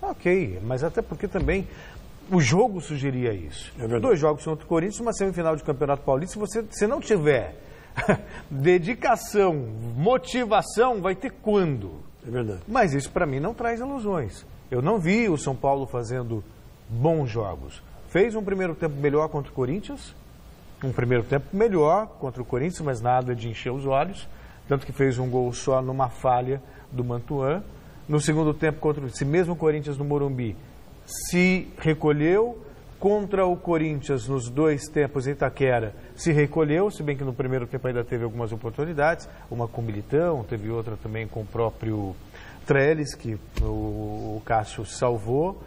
[SPEAKER 11] Ok, mas até porque também o jogo sugeria isso. É 2 jogos contra o Corinthians, uma semifinal de Campeonato Paulista. Se não tiver dedicação, motivação, vai ter quando?
[SPEAKER 12] É verdade.
[SPEAKER 11] Mas isso para mim não traz ilusões. Eu não vi o São Paulo fazendo bons jogos. Fez um primeiro tempo melhor contra o Corinthians, um primeiro tempo melhor contra o Corinthians, mas nada de encher os olhos, tanto que fez um gol só numa falha do Mantuan. No segundo tempo, contra esse mesmo Corinthians no Morumbi, se recolheu. Contra o Corinthians, nos 2 tempos em Itaquera, se recolheu, se bem que no primeiro tempo ainda teve algumas oportunidades, uma com o Militão, teve outra também com o próprio Trellis, que o Cássio salvou.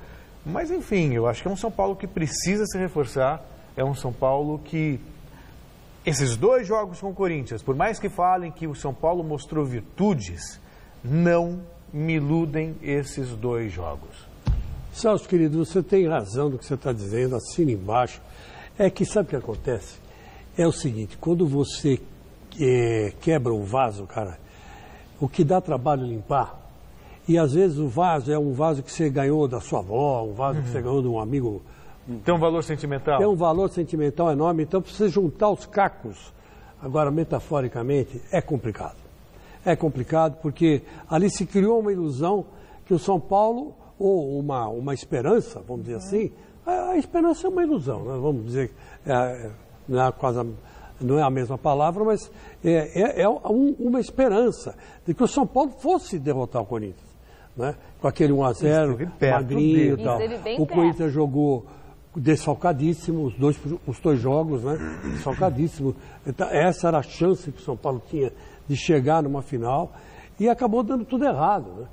[SPEAKER 11] Mas enfim, eu acho que é um São Paulo que precisa se reforçar, é um São Paulo que... Esses 2 jogos com o Corinthians, por mais que falem que o São Paulo mostrou virtudes, não me iludem esses 2 jogos.
[SPEAKER 12] Celso, querido, você tem razão do que você está dizendo, assina embaixo. É que sabe o que acontece? É o seguinte, quando você quebra um vaso, cara, o que dá trabalho limpar, e às vezes o vaso é um vaso que você ganhou da sua avó, um vaso que você ganhou de um amigo.
[SPEAKER 11] Tem um valor sentimental?
[SPEAKER 12] Tem um valor sentimental enorme, então para você juntar os cacos, agora metaforicamente, é complicado. É complicado porque ali se criou uma ilusão que o São Paulo... ou uma esperança, vamos dizer assim, a esperança é uma ilusão, né? Vamos dizer, não é a mesma palavra, mas uma esperança de que o São Paulo fosse derrotar o Corinthians, né? Com aquele 1-0, magrinho e tal. O Corinthians jogou desfalcadíssimo, os dois jogos, né? Desfalcadíssimo. Então, essa era a chance que o São Paulo tinha de chegar numa final e acabou dando tudo errado, né?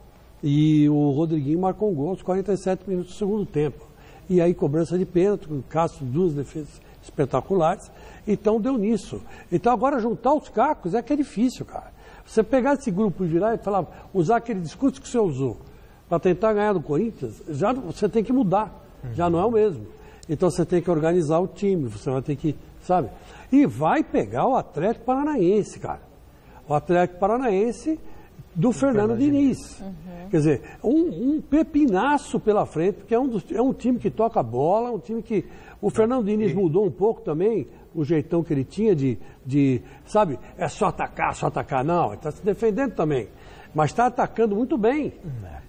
[SPEAKER 12] E o Rodriguinho marcou um gol aos 47 minutos do segundo tempo. E aí cobrança de pênalti, com o Cássio, 2 defesas espetaculares. Então deu nisso. Então agora juntar os cacos é que é difícil, cara. Você pegar esse grupo e virar e falar, usar aquele discurso que você usou para tentar ganhar do Corinthians, já você tem que mudar. Já não é o mesmo. Então você tem que organizar o time, você vai ter que, sabe? E vai pegar o Atlético Paranaense, cara. O Atlético Paranaense... do Fernando Diniz. Quer dizer, um pepinaço pela frente, porque é um time que toca bola, um time que... O Fernando Diniz mudou um pouco também o jeitão que ele tinha sabe, é só atacar. Não, ele está se defendendo também. Mas está atacando muito bem.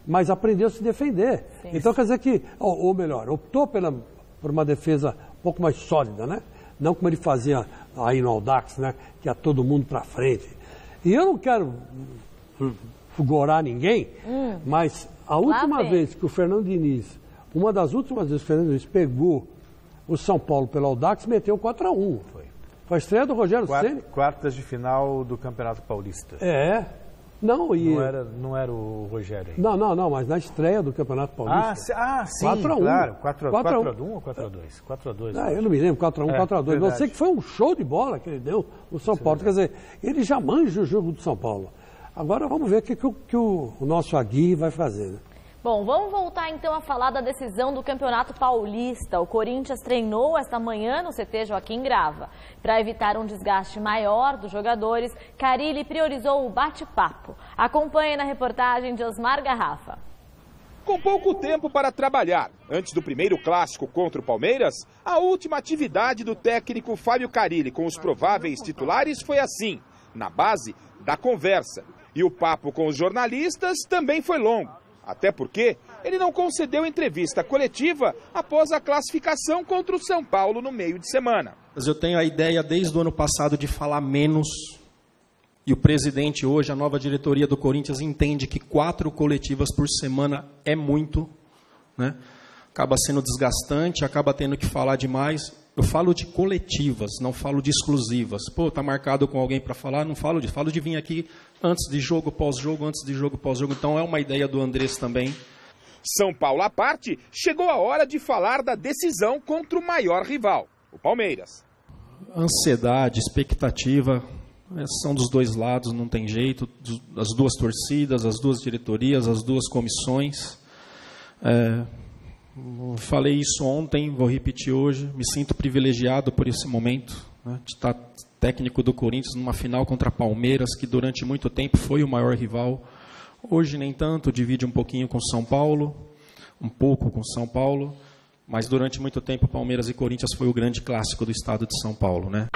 [SPEAKER 12] Mas aprendeu a se defender. Sim. Então quer dizer que, ou melhor, optou por uma defesa um pouco mais sólida, né? Não como ele fazia aí no Audax, né? Que ia todo mundo para frente. E eu não quero... fugorar ninguém, mas a última vez que o Fernando Diniz, uma das últimas vezes que o Fernando Diniz pegou o São Paulo pelo Audax, meteu 4-1. Foi a estreia do Rogério Ceni.
[SPEAKER 11] Quartas de final do Campeonato Paulista.
[SPEAKER 12] Não
[SPEAKER 11] era o Rogério aí.
[SPEAKER 12] Não, mas na estreia do Campeonato Paulista.
[SPEAKER 11] Sim, 4-1. Claro. 4-1 ou 4-2? 4-2.
[SPEAKER 12] Eu não me lembro, 4-1, 4-2. Não sei que foi um show de bola que ele deu no São Paulo. Quer dizer, ele já manja o jogo do São Paulo. Agora vamos ver o que o nosso Agui vai fazer, né?
[SPEAKER 1] Bom, vamos voltar então a falar da decisão do Campeonato Paulista. O Corinthians treinou esta manhã no CT Joaquim Grava. Para evitar um desgaste maior dos jogadores, Carille priorizou o bate-papo. Acompanhe na reportagem de Osmar Garrafa.
[SPEAKER 3] Com pouco tempo para trabalhar, antes do primeiro clássico contra o Palmeiras, a última atividade do técnico Fábio Carille com os prováveis titulares foi assim, na base da conversa. E o papo com os jornalistas também foi longo. Até porque ele não concedeu entrevista coletiva após a classificação contra o São Paulo no meio de semana.
[SPEAKER 4] Eu tenho a ideia desde o ano passado de falar menos. E o presidente hoje, a nova diretoria do Corinthians, entende que 4 coletivas por semana é muito, né? Acaba sendo desgastante, acaba tendo que falar demais. Eu falo de coletivas, não falo de exclusivas. Pô, tá marcado com alguém para falar, não falo disso. Falo de vir aqui antes de jogo, pós-jogo, antes de jogo, pós-jogo. Então é uma ideia do Andrés também.
[SPEAKER 3] São Paulo à parte, chegou a hora de falar da decisão contra o maior rival, o Palmeiras.
[SPEAKER 4] Ansiedade, expectativa, São dos dois lados, não tem jeito, as duas torcidas, as duas diretorias, as duas comissões. Falei isso ontem, vou repetir hoje, me sinto privilegiado por esse momento, né, de estar técnico do Corinthians numa final contra Palmeiras, que durante muito tempo foi o maior rival. Hoje nem tanto, divide um pouquinho com São Paulo, um pouco com São Paulo, mas durante muito tempo Palmeiras e Corinthians foi o grande clássico do estado de São Paulo, né?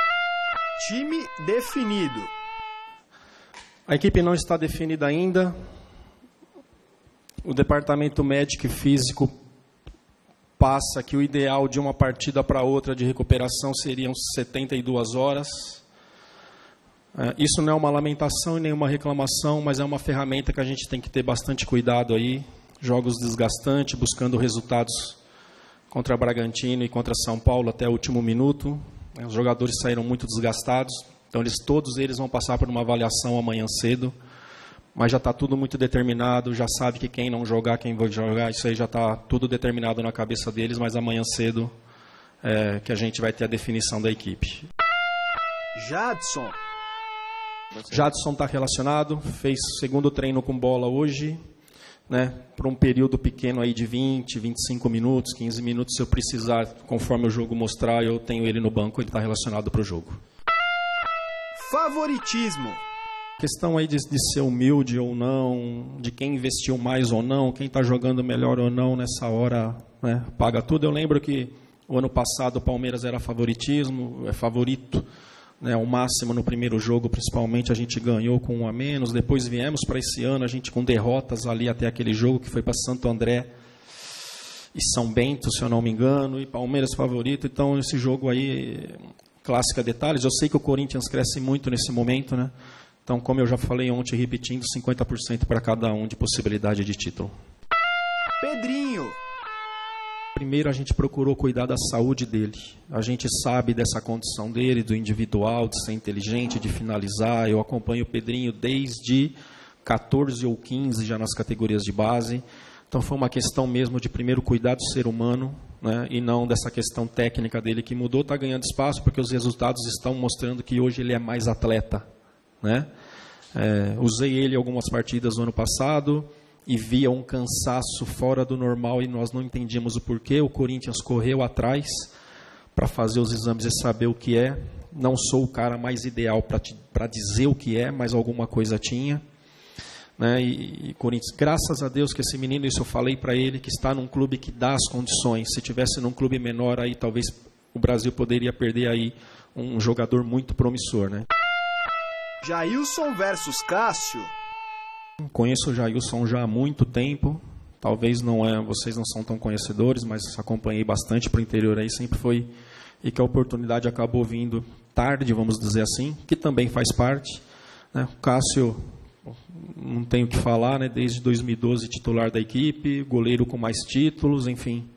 [SPEAKER 6] Time definido.
[SPEAKER 4] A equipe não está definida ainda. O departamento médico e físico passa que o ideal de uma partida para outra de recuperação seriam 72 horas. Isso não é uma lamentação e nem uma reclamação, mas é uma ferramenta que a gente tem que ter bastante cuidado aí. Jogos desgastantes, buscando resultados contra Bragantino e contra São Paulo até o último minuto. Os jogadores saíram muito desgastados, então todos eles vão passar por uma avaliação amanhã cedo, mas já está tudo muito determinado, já sabe que quem não jogar, quem vai jogar, isso aí já está tudo determinado na cabeça deles, mas amanhã cedo que a gente vai ter a definição da equipe. Jadson está relacionado, fez segundo treino com bola hoje, né, por um período pequeno aí de 20, 25 minutos, 15 minutos, se eu precisar, conforme o jogo mostrar, eu tenho ele no banco, ele está relacionado para o jogo.
[SPEAKER 6] Favoritismo.
[SPEAKER 4] Questão aí de ser humilde ou não, de quem investiu mais ou não, quem está jogando melhor ou não nessa hora, né, paga tudo. Eu lembro que o ano passado o Palmeiras era favorito, né, o máximo no primeiro jogo, principalmente, a gente ganhou com 1 a menos. Depois viemos para esse ano, a gente com derrotas ali até aquele jogo que foi para Santo André e São Bento, se eu não me engano, e Palmeiras favorito. Então, esse jogo aí, clássica detalhes. Eu sei que o Corinthians cresce muito nesse momento, né? Então, como eu já falei ontem, repetindo, 50% para cada um de possibilidade de título.
[SPEAKER 6] Pedrinho.
[SPEAKER 4] Primeiro a gente procurou cuidar da saúde dele. A gente sabe dessa condição dele, do individual, de ser inteligente, de finalizar. Eu acompanho o Pedrinho desde 14 ou 15 já nas categorias de base. Então foi uma questão mesmo de primeiro cuidar do ser humano, né, e não dessa questão técnica dele que mudou. Está ganhando espaço porque os resultados estão mostrando que hoje ele é mais atleta, né? Usei ele em algumas partidas no ano passado e via um cansaço fora do normal e nós não entendíamos o porquê. O Corinthians correu atrás para fazer os exames e saber o que é. Não sou o cara mais ideal para dizer o que é, mas alguma coisa tinha, né? E Corinthians, graças a Deus que esse menino, isso eu falei para ele, que está num clube que dá as condições. Se tivesse num clube menor, aí talvez o Brasil poderia perder aí um jogador muito promissor, né?
[SPEAKER 6] Jailson versus Cássio.
[SPEAKER 4] Conheço o Jailson já há muito tempo. Talvez vocês não são tão conhecedores, mas acompanhei bastante para o interior aí, sempre foi, e que a oportunidade acabou vindo tarde, vamos dizer assim, que também faz parte, né? O Cássio, não tenho o que falar, né? Desde 2012 titular da equipe, goleiro com mais títulos, enfim.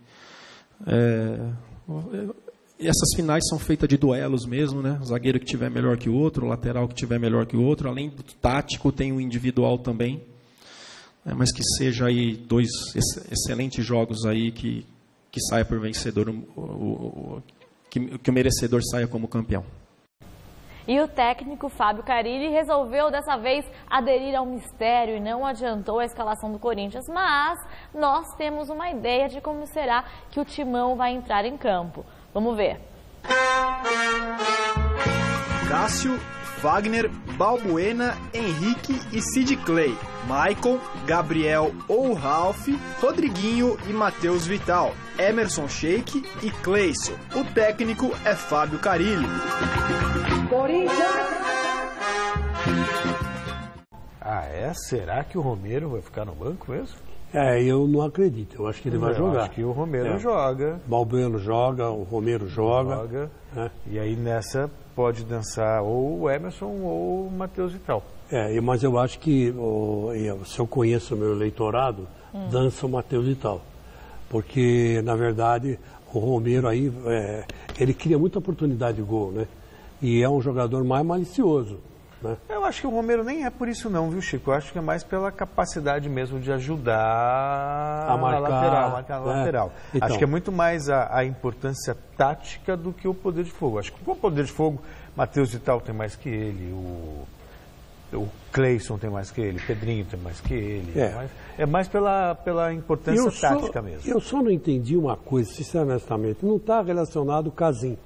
[SPEAKER 4] Essas finais são feitas de duelos mesmo, né? O zagueiro que tiver melhor que o outro, o lateral que tiver melhor que o outro, além do tático tem o individual também, mas que seja aí 2 excelentes jogos aí que saia por vencedor, que o merecedor saia como campeão.
[SPEAKER 1] E o técnico Fábio Carilli resolveu dessa vez aderir ao mistério e não adiantou a escalação do Corinthians, mas nós temos uma ideia de como será que o Timão vai entrar em campo. Vamos ver.
[SPEAKER 6] Cássio, Wagner, Balbuena, Henrique e Sid Clay, Maicon, Gabriel ou Ralph, Rodriguinho e Matheus Vital, Emerson Sheik e Cleison. O técnico é Fábio Carilli.
[SPEAKER 11] Será que o Romero vai ficar no banco mesmo?
[SPEAKER 12] Eu não acredito. Eu acho que ele vai jogar.
[SPEAKER 11] Acho que o Romero joga.
[SPEAKER 12] Balbuena joga, o Romero joga.
[SPEAKER 11] E aí nessa pode dançar ou o Emerson ou o Matheus Vital.
[SPEAKER 12] Mas eu acho que, se eu conheço o meu eleitorado, dança o Matheus Vital. Porque, na verdade, o Romero aí, ele cria muita oportunidade de gol, né? E é um jogador mais malicioso. né?
[SPEAKER 11] Eu acho que o Romero nem é por isso não, viu, Chico? Eu acho que é mais pela capacidade mesmo de ajudar
[SPEAKER 12] a marcar,
[SPEAKER 11] marcar na lateral.
[SPEAKER 12] Então,
[SPEAKER 11] acho que é muito mais a importância tática do que o poder de fogo. Acho que com o poder de fogo, Matheus Vital tem mais que ele, o Cleison tem mais que ele, Pedrinho tem mais que ele. É mais pela importância tática mesmo.
[SPEAKER 12] Eu só não entendi uma coisa, sinceramente, não está relacionado o Casim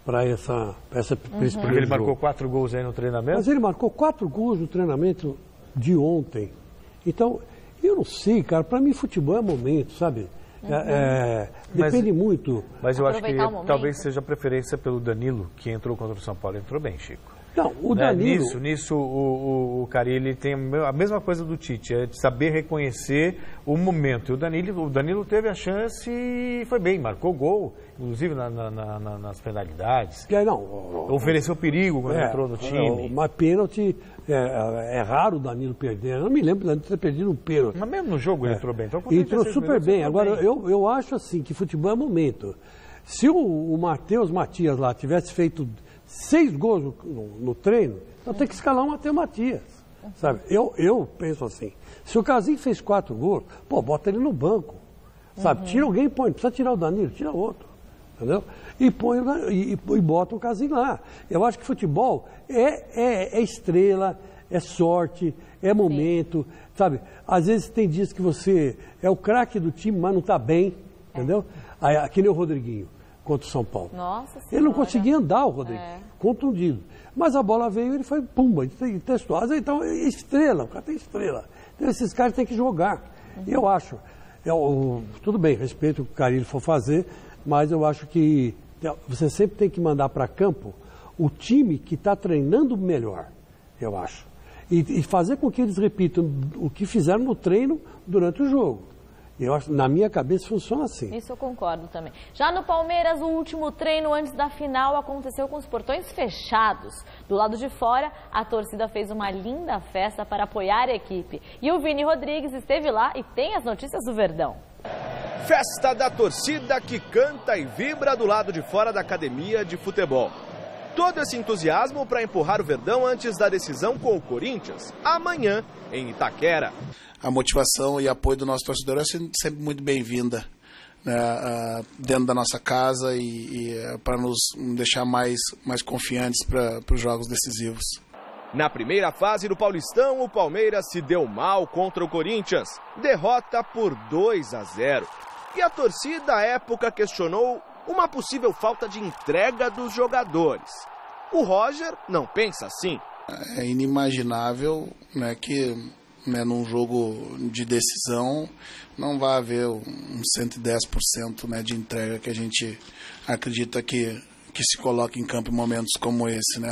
[SPEAKER 12] para esse primeiro
[SPEAKER 11] Porque ele marcou 4 gols aí no treinamento?
[SPEAKER 12] Mas ele marcou 4 gols no treinamento de ontem. Então, eu não sei, cara, para mim futebol é momento, sabe? Depende muito.
[SPEAKER 11] Mas eu acho que talvez seja a preferência pelo Danilo, que entrou contra o São Paulo. Entrou bem, Chico.
[SPEAKER 12] Não, o Danilo...
[SPEAKER 11] Nisso o Carille tem a mesma coisa do Tite, é de saber reconhecer o momento. E o Danilo teve a chance e foi bem, marcou gol, inclusive nas penalidades. Ofereceu perigo quando entrou no time.
[SPEAKER 12] Mas pênalti, é raro o Danilo perder. Eu não me lembro de ter perdido um pênalti.
[SPEAKER 11] Mas mesmo no jogo ele entrou bem. Então,
[SPEAKER 12] entrou super bem. Agora, eu acho assim que futebol é momento. Se o Matheus Matias lá tivesse feito 6 gols no treino, então tem que escalar o Matheus Matias, sabe? Eu penso assim, se o Casim fez 4 gols, bota ele no banco, sabe? Tira alguém e põe, não precisa tirar o Danilo, tira outro, entendeu? E bota o Casim lá. Eu acho que futebol é estrela, é sorte, é momento, sabe? Às vezes tem dias que você é o craque do time, mas não está bem, entendeu? Que nem o Rodriguinho contra o São Paulo.
[SPEAKER 1] Nossa Senhora.
[SPEAKER 12] Ele não conseguia andar, o Rodrigo, contundido. Mas a bola veio e ele foi, pumba, testou. Então, estrela, o cara tem estrela. Então, esses caras têm que jogar. Eu acho. Tudo bem, respeito o que o Carille for fazer, mas eu acho que você sempre tem que mandar para campo o time que está treinando melhor, eu acho. E fazer com que eles repitam o que fizeram no treino durante o jogo. Eu acho, na minha cabeça funciona assim.
[SPEAKER 1] Isso eu concordo também. Já no Palmeiras, o último treino antes da final aconteceu com os portões fechados. Do lado de fora, a torcida fez uma linda festa para apoiar a equipe. E o Vini Rodrigues esteve lá e tem as notícias do Verdão.
[SPEAKER 7] Festa da torcida que canta e vibra do lado de fora da academia de futebol. Todo esse entusiasmo para empurrar o Verdão antes da decisão com o Corinthians, amanhã em Itaquera.
[SPEAKER 8] A motivação e apoio do nosso torcedor é sempre muito bem-vinda, né, dentro da nossa casa e para nos deixar mais confiantes para os jogos decisivos.
[SPEAKER 7] Na primeira fase do Paulistão, o Palmeiras se deu mal contra o Corinthians, derrota por 2-0. E a torcida à época questionou uma possível falta de entrega dos jogadores. O Roger não pensa assim.
[SPEAKER 8] É inimaginável, né, que num jogo de decisão não vai haver um 110%, né, de entrega que a gente acredita que se coloca em campo em momentos como esse, né?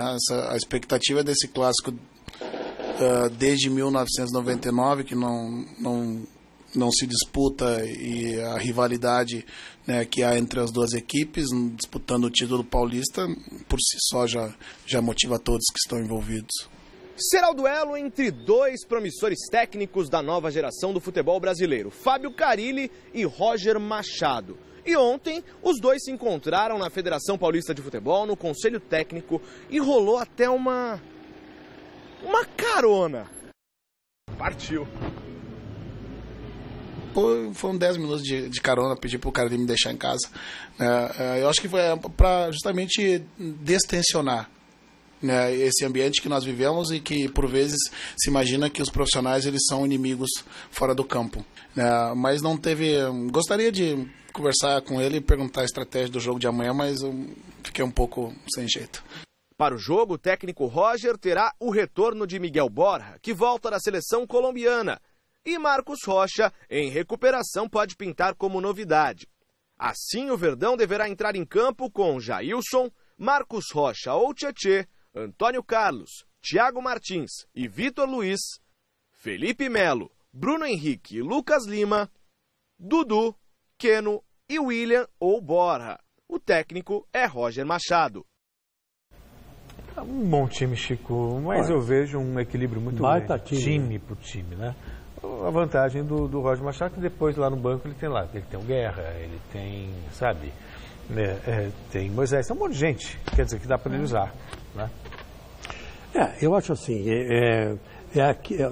[SPEAKER 8] A expectativa desse clássico desde 1999, que não se disputa, e a rivalidade, né, que há entre as duas equipes disputando o título paulista, por si só já motiva todos que estão envolvidos.
[SPEAKER 7] Será o duelo entre 2 promissores técnicos da nova geração do futebol brasileiro, Fábio Carille e Roger Machado. E ontem, os dois se encontraram na Federação Paulista de Futebol, no Conselho Técnico, e rolou até uma carona. Partiu.
[SPEAKER 8] Foram 10 minutos de carona, pedi para o cara me deixar em casa. Eu acho que foi para justamente destensionar, né, esse ambiente que nós vivemos e que por vezes se imagina que os profissionais eles são inimigos fora do campo, né, mas não teve. Gostaria de conversar com ele e perguntar a estratégia do jogo de amanhã, mas eu fiquei um pouco sem jeito.
[SPEAKER 7] Para o jogo, o técnico Roger terá o retorno de Miguel Borja, que volta da seleção colombiana, e Marcos Rocha, em recuperação, pode pintar como novidade. Assim, o Verdão deverá entrar em campo com Jailson, Marcos Rocha ou Tietê, Antônio Carlos, Thiago Martins e Vitor Luiz, Felipe Melo, Bruno Henrique e Lucas Lima, Dudu, Keno e William ou Borja. O técnico é Roger Machado.
[SPEAKER 11] Um bom time, Chico, mas eu vejo um equilíbrio muito grande, time por time, né? A vantagem do Roger Machado é que depois lá no banco ele tem o Guerra, ele tem, sabe, tem Moisés, tem um monte de gente, quer dizer, que dá para ele usar, né?
[SPEAKER 12] Eu acho assim,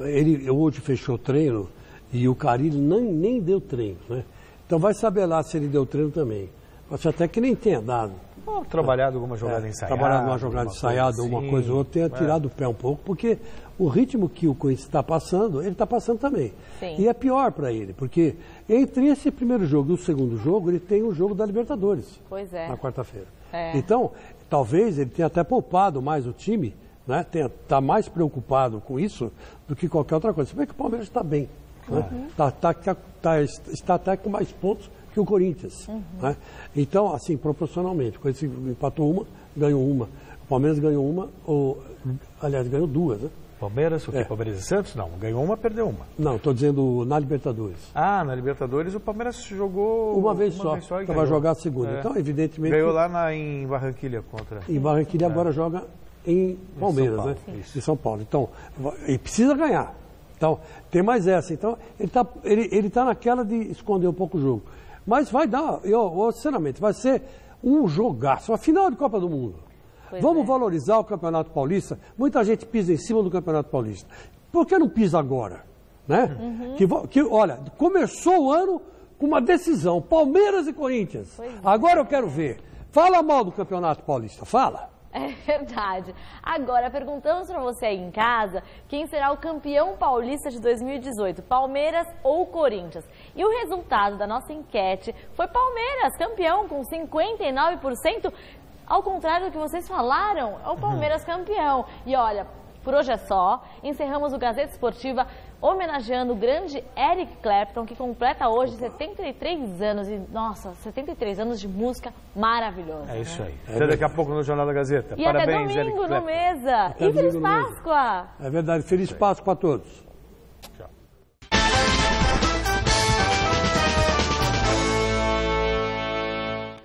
[SPEAKER 12] ele hoje fechou o treino e o Carille nem deu treino, né? Então vai saber lá se ele deu treino também. Pode até que nem tenha dado.
[SPEAKER 11] Trabalhado alguma jogada ensaiada.
[SPEAKER 12] Trabalhado uma jogada ensaiada, uma coisa ou outra, tenha tirado o pé um pouco, porque o ritmo que o Corinthians está passando, ele está passando também.
[SPEAKER 1] Sim.
[SPEAKER 12] E é pior para ele, porque entre esse primeiro jogo e o segundo jogo, ele tem o jogo da Libertadores.
[SPEAKER 1] Pois é.
[SPEAKER 12] Na quarta-feira.
[SPEAKER 1] Então,
[SPEAKER 12] talvez ele tenha até poupado mais o time, né? Está mais preocupado com isso do que qualquer outra coisa. Se bem que o Palmeiras está bem. Né? Está até com mais pontos que o Corinthians. Né? Então, assim, proporcionalmente, o Corinthians empatou uma, ganhou uma. O Palmeiras ganhou uma, aliás, ganhou duas, né?
[SPEAKER 11] Palmeiras, o quê? Palmeiras e Santos? Não, ganhou uma, perdeu uma.
[SPEAKER 12] Não, estou dizendo na Libertadores.
[SPEAKER 11] Na Libertadores o Palmeiras jogou
[SPEAKER 12] uma vez só vai jogar a segunda. Então, evidentemente...
[SPEAKER 11] Ganhou lá em Barranquilha contra...
[SPEAKER 12] Em Barranquilha agora joga em Palmeiras, né? Em São Paulo. Então, ele precisa ganhar. Então, tem mais essa. Então, ele tá naquela de esconder um pouco o jogo. Mas vai dar, sinceramente, vai ser um jogaço, uma final de Copa do Mundo. Vamos valorizar o Campeonato Paulista. Muita gente pisa em cima do Campeonato Paulista. Por que não pisa agora? Né? Olha, começou o ano com uma decisão, Palmeiras e Corinthians. Agora eu quero ver. Fala mal do Campeonato Paulista, fala.
[SPEAKER 1] É verdade. Agora, perguntamos para você aí em casa, quem será o campeão paulista de 2018, Palmeiras ou Corinthians? E o resultado da nossa enquete foi Palmeiras, campeão, com 59%. Ao contrário do que vocês falaram, é o Palmeiras campeão. E olha, por hoje é só. Encerramos o Gazeta Esportiva homenageando o grande Eric Clapton, que completa hoje 73 anos. E, nossa, 73 anos de música maravilhosa.
[SPEAKER 11] É isso aí. Até daqui a pouco no Jornal da Gazeta.
[SPEAKER 1] E
[SPEAKER 11] parabéns,
[SPEAKER 1] até domingo no Mesa. E Feliz Páscoa!
[SPEAKER 12] É verdade. Feliz Páscoa para todos.